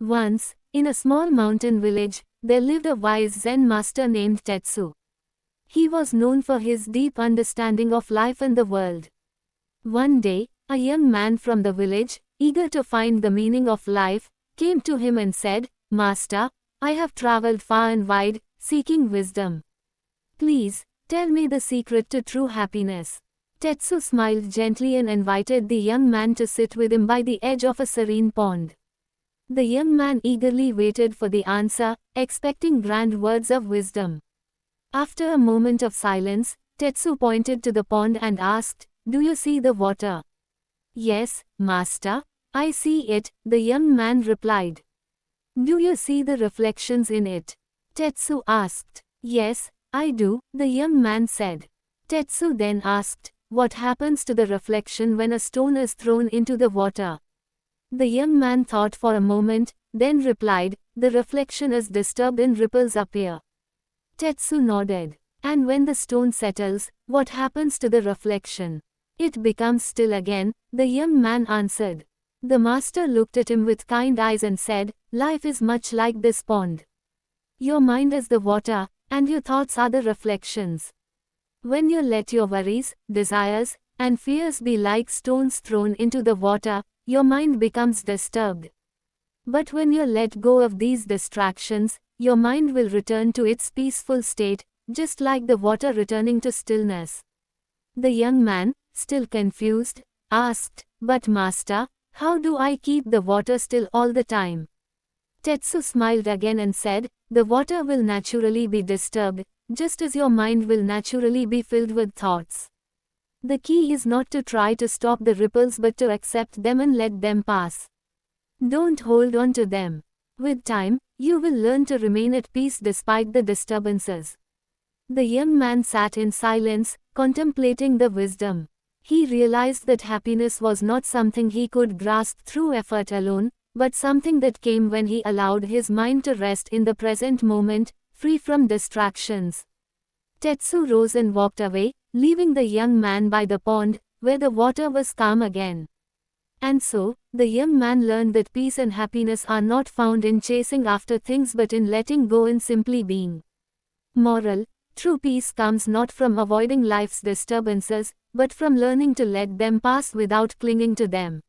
Once, in a small mountain village, there lived a wise Zen master named Tetsu. He was known for his deep understanding of life and the world. One day, a young man from the village, eager to find the meaning of life, came to him and said, "Master, I have traveled far and wide, seeking wisdom. Please, tell me the secret to true happiness." Tetsu smiled gently and invited the young man to sit with him by the edge of a serene pond. The young man eagerly waited for the answer, expecting grand words of wisdom. After a moment of silence, Tetsu pointed to the pond and asked, "Do you see the water?" "Yes, master, I see it," the young man replied. "Do you see the reflections in it?" Tetsu asked. "Yes, I do," the young man said. Tetsu then asked, "What happens to the reflection when a stone is thrown into the water?" The young man thought for a moment, then replied, "The reflection is disturbed and ripples appear." Tetsu nodded. "And when the stone settles, what happens to the reflection?" "It becomes still again," the young man answered. The master looked at him with kind eyes and said, "Life is much like this pond. Your mind is the water, and your thoughts are the reflections. When you let your worries, desires, and fears be like stones thrown into the water, your mind becomes disturbed. But when you let go of these distractions, your mind will return to its peaceful state, just like the water returning to stillness." The young man, still confused, asked, "But master, how do I keep the water still all the time?" Tetsu smiled again and said, "The water will naturally be disturbed, just as your mind will naturally be filled with thoughts. The key is not to try to stop the ripples but to accept them and let them pass. Don't hold on to them. With time, you will learn to remain at peace despite the disturbances." The young man sat in silence, contemplating the wisdom. He realized that happiness was not something he could grasp through effort alone, but something that came when he allowed his mind to rest in the present moment, free from distractions. Tetsu rose and walked away, leaving the young man by the pond, where the water was calm again. And so, the young man learned that peace and happiness are not found in chasing after things but in letting go and simply being. Moral: true peace comes not from avoiding life's disturbances, but from learning to let them pass without clinging to them.